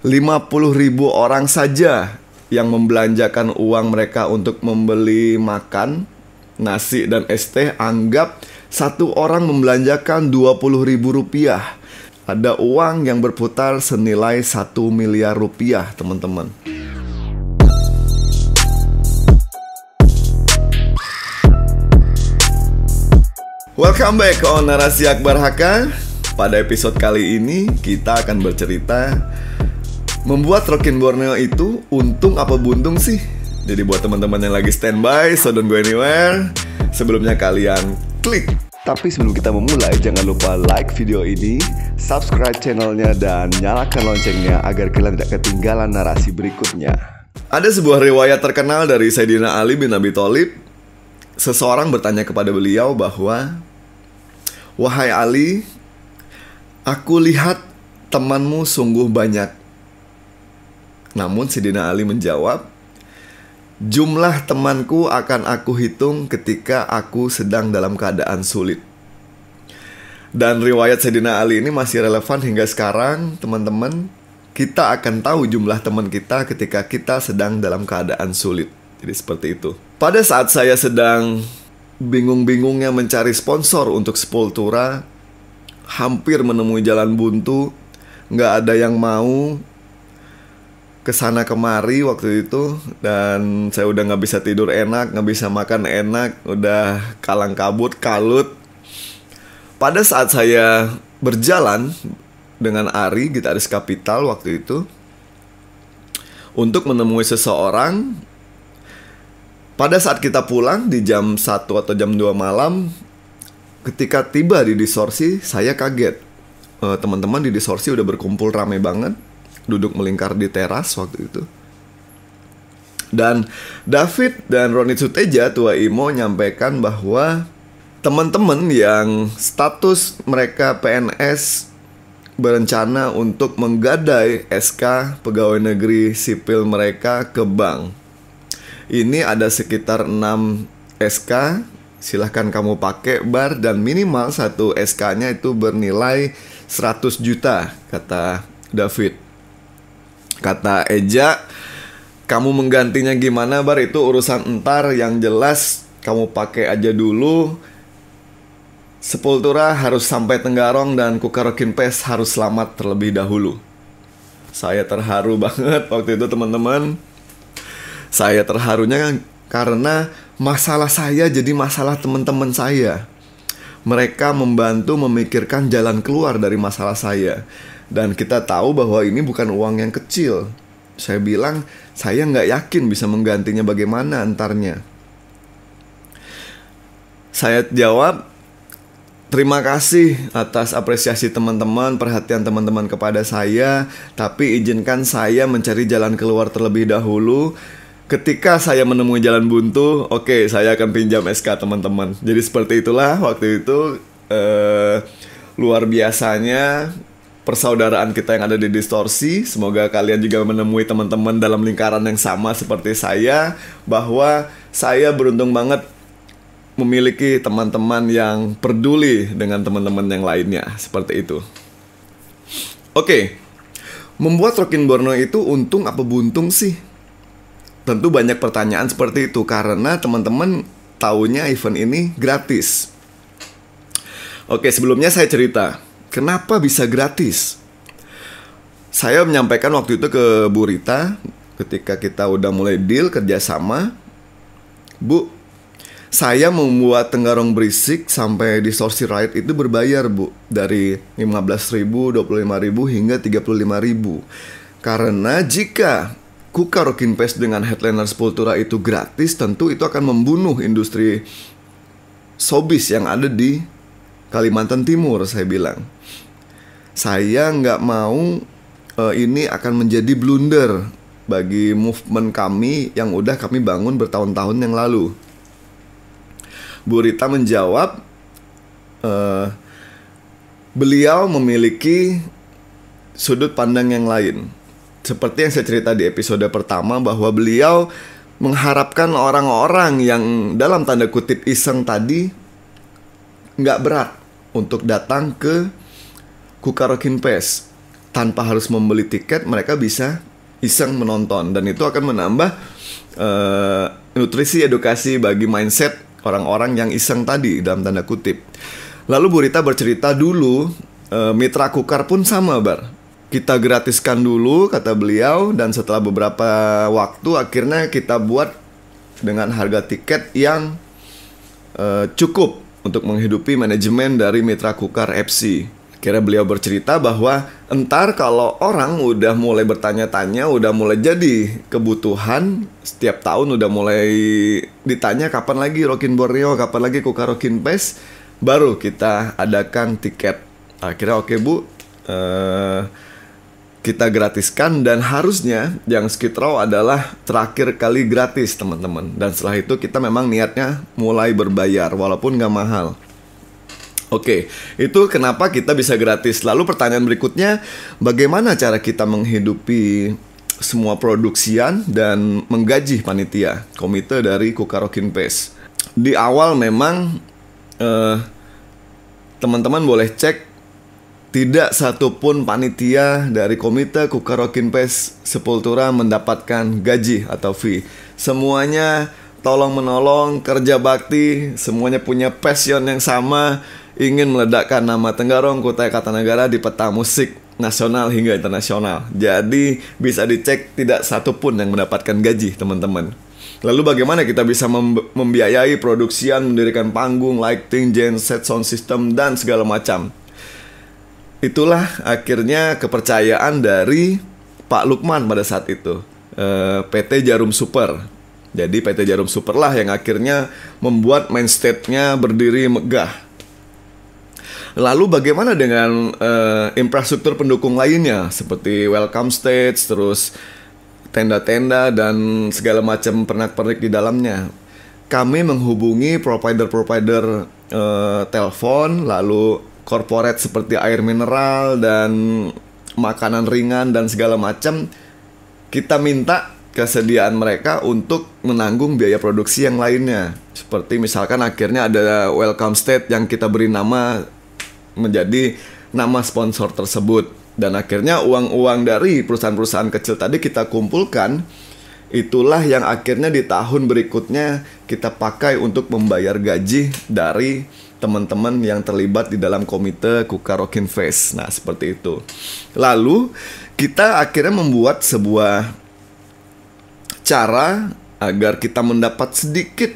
50.000 orang saja yang membelanjakan uang mereka untuk membeli makan, nasi dan es teh. Anggap satu orang membelanjakan 20.000 rupiah. Ada uang yang berputar senilai 1 miliar rupiah, teman-teman. Welcome back on Narasi Akbar HK. Pada episode kali ini kita akan bercerita membuat Rockin Borneo itu untung apa buntung sih? Jadi buat teman-teman yang lagi standby, so don't go anywhere. Sebelumnya kalian klik. Tapi sebelum kita memulai, jangan lupa like video ini, subscribe channelnya, dan nyalakan loncengnya agar kalian tidak ketinggalan narasi berikutnya. Ada sebuah riwayat terkenal dari Sayyidina Ali bin Abi Thalib. Seseorang bertanya kepada beliau bahwa, "Wahai Ali, aku lihat temanmu sungguh banyak." Namun Sayyidina Ali menjawab, "Jumlah temanku akan aku hitung ketika aku sedang dalam keadaan sulit." Dan riwayat Sayyidina Ali ini masih relevan hingga sekarang, teman-teman. Kita akan tahu jumlah teman kita ketika kita sedang dalam keadaan sulit. Jadi seperti itu. Pada saat saya sedang bingung-bingungnya mencari sponsor untuk Sepultura, hampir menemui jalan buntu, nggak ada yang mau kesana kemari waktu itu, dan saya udah nggak bisa tidur enak, nggak bisa makan enak, udah kalang kabut, kalut. Pada saat saya berjalan dengan Ari, gitaris Kapital waktu itu, untuk menemui seseorang. Pada saat kita pulang di jam 1 atau jam 2 malam, ketika tiba di Distorsi, saya kaget. Teman-teman di Distorsi udah berkumpul rame banget, duduk melingkar di teras waktu itu. Dan David dan Ronit Suteja, Tua Imo, nyampaikan bahwa teman-teman yang status mereka PNS berencana untuk menggadai SK pegawai negeri sipil mereka ke bank. Ini ada sekitar 6 SK, silahkan kamu pakai Bar, dan minimal satu SK-nya itu bernilai 100 juta, kata David. Kata Eja, kamu menggantinya gimana Bar, itu urusan entar, yang jelas kamu pakai aja dulu. Sepultura harus sampai Tenggarong dan Kukar Rockin Pest harus selamat terlebih dahulu. Saya terharu banget waktu itu, teman-teman. Saya terharunya karena masalah saya jadi masalah teman-teman saya. Mereka membantu memikirkan jalan keluar dari masalah saya. Dan kita tahu bahwa ini bukan uang yang kecil. Saya bilang, saya nggak yakin bisa menggantinya bagaimana antarnya. Saya jawab, terima kasih atas apresiasi teman-teman, perhatian teman-teman kepada saya. Tapi izinkan saya mencari jalan keluar terlebih dahulu. Ketika saya menemui jalan buntu, oke, saya akan pinjam SK teman-teman. Jadi seperti itulah waktu itu. Luar biasanya persaudaraan kita yang ada di Distorsi. Semoga kalian juga menemui teman-teman dalam lingkaran yang sama seperti saya, bahwa saya beruntung banget memiliki teman-teman yang peduli dengan teman-teman yang lainnya. Seperti itu. Oke, membuat Rockin Borneo itu untung apa buntung sih? Tentu banyak pertanyaan seperti itu, karena teman-teman taunya event ini gratis. Oke, sebelumnya saya cerita, kenapa bisa gratis? Saya menyampaikan waktu itu ke Bu Rita, ketika kita udah mulai deal kerjasama. Bu, saya membuat Tenggarong Berisik sampai Distorsi Ride itu berbayar, Bu. Dari 15.000, 25.000 hingga 35.000. Karena jika Kukar Rockin Pest dengan headliner Sepultura itu gratis, tentu itu akan membunuh industri showbiz yang ada di Kalimantan Timur, saya bilang. Saya nggak mau ini akan menjadi blunder bagi movement kami yang udah kami bangun bertahun-tahun yang lalu. Bu Rita menjawab, beliau memiliki sudut pandang yang lain. Seperti yang saya cerita di episode pertama, bahwa beliau mengharapkan orang-orang yang dalam tanda kutip iseng tadi nggak berat untuk datang ke Kukar Rockin Pest. tanpa harus membeli tiket, mereka bisa iseng menonton, dan itu akan menambah nutrisi edukasi bagi mindset orang-orang yang iseng tadi dalam tanda kutip. Lalu Bu Rita bercerita dulu mitra Kukar pun sama, Bar. Kita gratiskan dulu, kata beliau, dan setelah beberapa waktu akhirnya kita buat dengan harga tiket yang cukup untuk menghidupi manajemen dari mitra Kukar FC. Akhirnya beliau bercerita bahwa entar kalau orang udah mulai bertanya-tanya, udah mulai jadi kebutuhan, setiap tahun udah mulai ditanya kapan lagi Rockin Borneo, kapan lagi Kukar Rockin Fest, baru kita adakan tiket. Akhirnya oke Bu, kita gratiskan, dan harusnya yang Skid Row adalah terakhir kali gratis teman-teman. Dan setelah itu kita memang niatnya mulai berbayar walaupun nggak mahal. Oke, itu kenapa kita bisa gratis. Lalu pertanyaan berikutnya, bagaimana cara kita menghidupi semua produksian dan menggaji panitia komite dari Kukar Rockin Fest? Di awal memang teman-teman boleh cek, tidak satupun panitia dari komite Kukar Rockin Fest Sepultura mendapatkan gaji atau fee. Semuanya tolong-menolong, kerja bakti, semuanya punya passion yang sama, ingin meledakkan nama Tenggarong Kutai Kartanegara di peta musik nasional hingga internasional. Jadi bisa dicek, tidak satupun yang mendapatkan gaji teman-teman. Lalu bagaimana kita bisa membiayai produksian, mendirikan panggung, lighting, genset, sound system, dan segala macam. Itulah akhirnya kepercayaan dari Pak Lukman pada saat itu, PT Jarum Super. Jadi PT Jarum Super lah yang akhirnya membuat main stage-nya berdiri megah. Lalu bagaimana dengan infrastruktur pendukung lainnya seperti welcome stage, terus tenda-tenda dan segala macam pernak-pernik di dalamnya? Kami menghubungi provider-provider telepon, lalu corporate seperti air mineral dan makanan ringan dan segala macam. Kita minta kesediaan mereka untuk menanggung biaya produksi yang lainnya. Seperti misalkan akhirnya ada welcome stage yang kita beri nama menjadi nama sponsor tersebut, dan akhirnya uang-uang dari perusahaan-perusahaan kecil tadi kita kumpulkan. Itulah yang akhirnya di tahun berikutnya kita pakai untuk membayar gaji dari teman-teman yang terlibat di dalam komite Kukar Rockin Fest. Nah, seperti itu. Lalu kita akhirnya membuat sebuah cara agar kita mendapat sedikit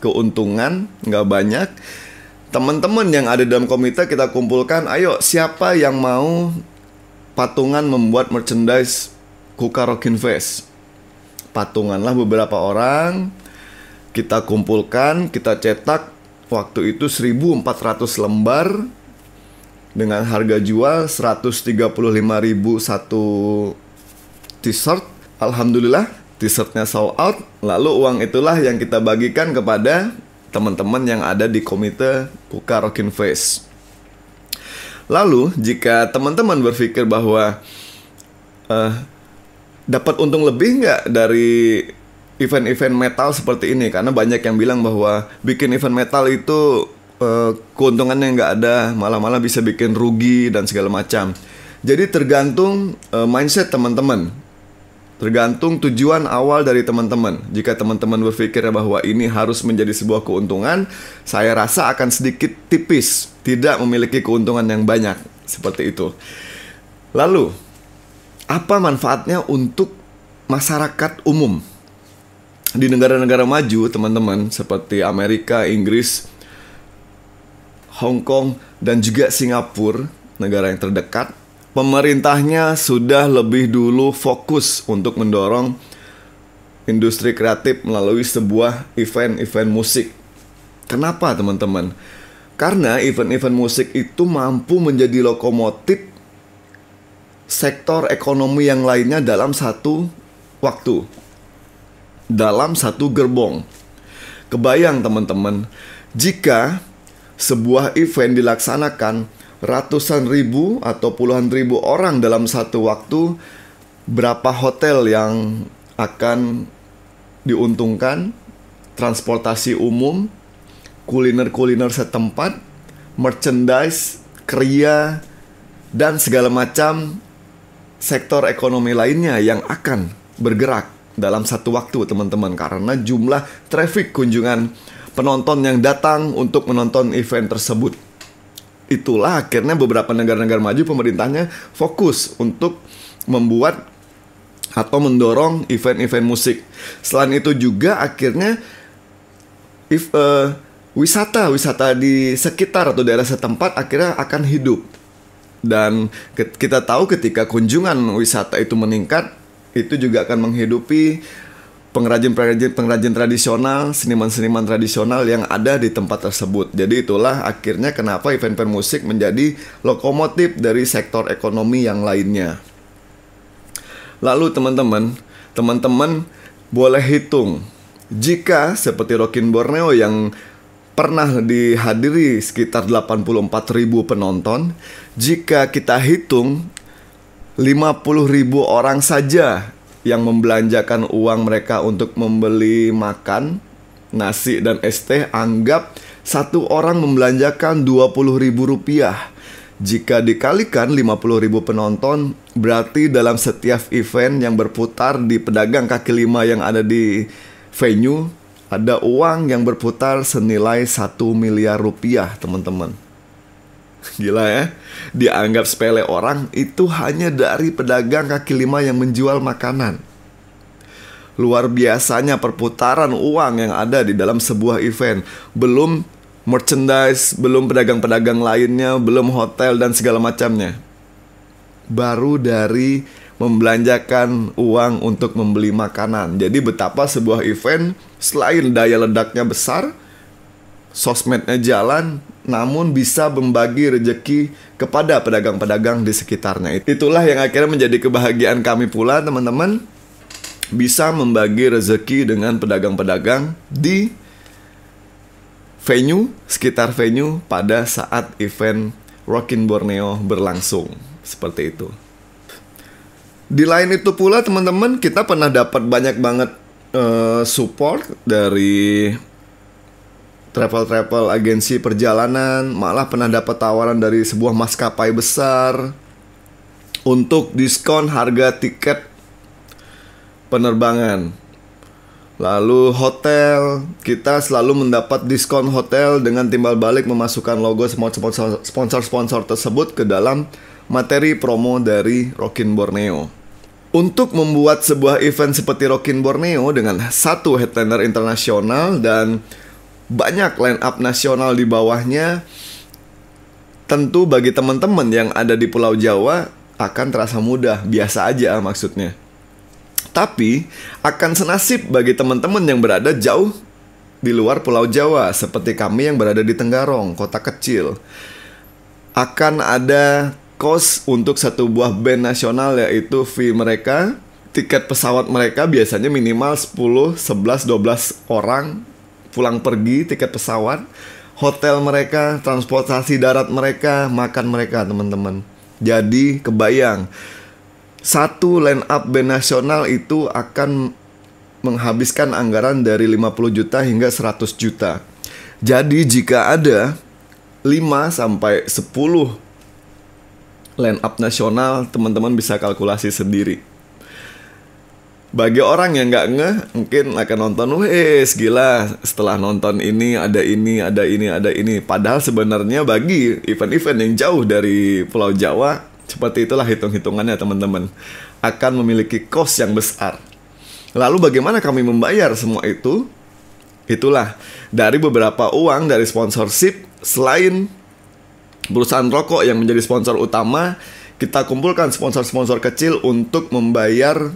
keuntungan, nggak banyak. Teman-teman yang ada dalam komite kita kumpulkan, ayo siapa yang mau patungan membuat merchandise Kukar Rockin Fest. Patunganlah beberapa orang, kita kumpulkan, kita cetak waktu itu 1.400 lembar dengan harga jual 135.000 satu t-shirt. Alhamdulillah t-shirtnya sold out. Lalu uang itulah yang kita bagikan kepada teman-teman yang ada di komite Kukar Rockin Fest. Lalu jika teman-teman berpikir bahwa dapat untung lebih nggak dari event-event metal seperti ini, karena banyak yang bilang bahwa bikin event metal itu keuntungannya nggak ada, malah bisa bikin rugi dan segala macam. Jadi tergantung mindset teman-teman. Tergantung tujuan awal dari teman-teman. Jika teman-teman berpikir bahwa ini harus menjadi sebuah keuntungan, saya rasa akan sedikit tipis, tidak memiliki keuntungan yang banyak. Seperti itu. Lalu, apa manfaatnya untuk masyarakat umum? Di negara-negara maju, teman-teman, seperti Amerika, Inggris, Hong Kong, dan juga Singapura, negara yang terdekat, pemerintahnya sudah lebih dulu fokus untuk mendorong industri kreatif melalui sebuah event-event musik. Kenapa teman-teman? Karena event-event musik itu mampu menjadi lokomotif sektor ekonomi yang lainnya dalam satu waktu, dalam satu gerbong. Kebayang teman-teman, jika sebuah event dilaksanakan ratusan ribu atau puluhan ribu orang dalam satu waktu, berapa hotel yang akan diuntungkan, transportasi umum, kuliner-kuliner setempat, merchandise, kria, dan segala macam sektor ekonomi lainnya yang akan bergerak dalam satu waktu, teman-teman, karena jumlah traffic kunjungan penonton yang datang untuk menonton event tersebut. Itulah akhirnya beberapa negara-negara maju pemerintahnya fokus untuk membuat atau mendorong event-event musik. Selain itu juga akhirnya wisata di sekitar atau daerah setempat akhirnya akan hidup. Dan kita tahu ketika kunjungan wisata itu meningkat, itu juga akan menghidupi pengrajin tradisional, seniman-seniman tradisional yang ada di tempat tersebut. Jadi itulah akhirnya kenapa event-event musik menjadi lokomotif dari sektor ekonomi yang lainnya. Lalu teman-teman boleh hitung, jika seperti Rockin Borneo yang pernah dihadiri sekitar 84.000 penonton, jika kita hitung 50.000 orang saja yang membelanjakan uang mereka untuk membeli makan, nasi dan es teh, anggap satu orang membelanjakan Rp20.000. Jika dikalikan 50.000 penonton, berarti dalam setiap event yang berputar di pedagang kaki lima yang ada di venue, ada uang yang berputar senilai 1 miliar rupiah, teman-teman. Gila ya, dianggap sepele orang, itu hanya dari pedagang kaki lima yang menjual makanan. Luar biasanya perputaran uang yang ada di dalam sebuah event. Belum merchandise, belum pedagang-pedagang lainnya, belum hotel dan segala macamnya. Baru dari membelanjakan uang untuk membeli makanan. Jadi betapa sebuah event selain daya ledaknya besar, sosmednya jalan, namun bisa membagi rejeki kepada pedagang-pedagang di sekitarnya. Itulah yang akhirnya menjadi kebahagiaan kami pula, teman-teman, bisa membagi rezeki dengan pedagang-pedagang di venue, sekitar venue pada saat event Rockin Borneo berlangsung. Seperti itu. Di lain itu pula, teman-teman, kita pernah dapat banyak banget support dari travel agensi perjalanan. Malah pernah dapat tawaran dari sebuah maskapai besar untuk diskon harga tiket penerbangan. Lalu hotel, kita selalu mendapat diskon hotel dengan timbal balik memasukkan logo sponsor-sponsor tersebut ke dalam materi promo dari Rockin Borneo. Untuk membuat sebuah event seperti Rockin Borneo dengan satu headliner internasional dan banyak line up nasional di bawahnya, tentu bagi teman-teman yang ada di Pulau Jawa akan terasa mudah, biasa aja maksudnya. Tapi akan senasib bagi teman-teman yang berada jauh di luar Pulau Jawa, seperti kami yang berada di Tenggarong, kota kecil. Akan ada kos untuk satu buah band nasional, yaitu fee mereka, tiket pesawat mereka biasanya minimal 10, 11, 12 orang pulang pergi tiket pesawat, hotel mereka, transportasi darat mereka, makan mereka, teman-teman. Jadi kebayang, satu line up band nasional itu akan menghabiskan anggaran dari 50 juta hingga 100 juta. Jadi jika ada 5 sampai 10 line up nasional, teman-teman bisa kalkulasi sendiri. Bagi orang yang nggak ngeh, mungkin akan nonton, wes gila, setelah nonton ini, ada ini, ada ini, ada ini. Padahal sebenarnya bagi event-event yang jauh dari Pulau Jawa, seperti itulah hitung-hitungannya, teman-teman, akan memiliki cost yang besar. Lalu bagaimana kami membayar semua itu? Itulah, dari beberapa uang dari sponsorship, selain perusahaan rokok yang menjadi sponsor utama, kita kumpulkan sponsor-sponsor kecil untuk membayar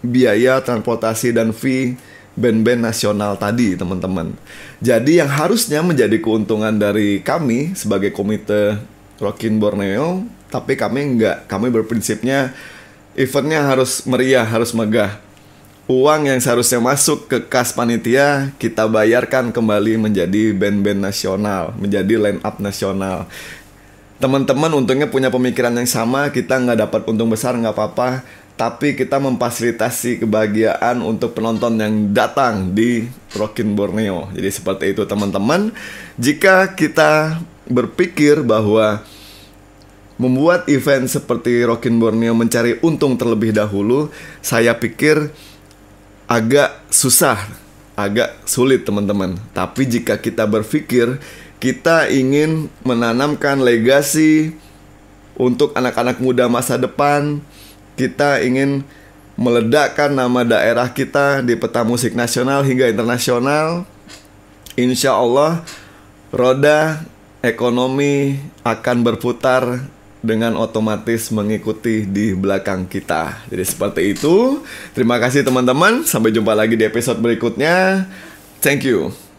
biaya transportasi dan fee band-band nasional tadi, teman-teman. Jadi yang harusnya menjadi keuntungan dari kami sebagai komite Rockin Borneo, tapi kami enggak. Kami berprinsipnya eventnya harus meriah, harus megah. Uang yang seharusnya masuk ke kas panitia, kita bayarkan kembali menjadi band-band nasional, menjadi line up nasional. Teman-teman untungnya punya pemikiran yang sama, kita nggak dapat untung besar, nggak apa-apa, tapi kita memfasilitasi kebahagiaan untuk penonton yang datang di Rockin Borneo. Jadi seperti itu, teman-teman. Jika kita berpikir bahwa membuat event seperti Rockin Borneo mencari untung terlebih dahulu, saya pikir agak susah, agak sulit teman-teman. Tapi jika kita berpikir kita ingin menanamkan legasi untuk anak-anak muda masa depan, kita ingin meledakkan nama daerah kita di peta musik nasional hingga internasional, insya Allah roda ekonomi akan berputar dengan otomatis mengikuti di belakang kita. Jadi seperti itu. Terima kasih teman-teman. Sampai jumpa lagi di episode berikutnya. Thank you.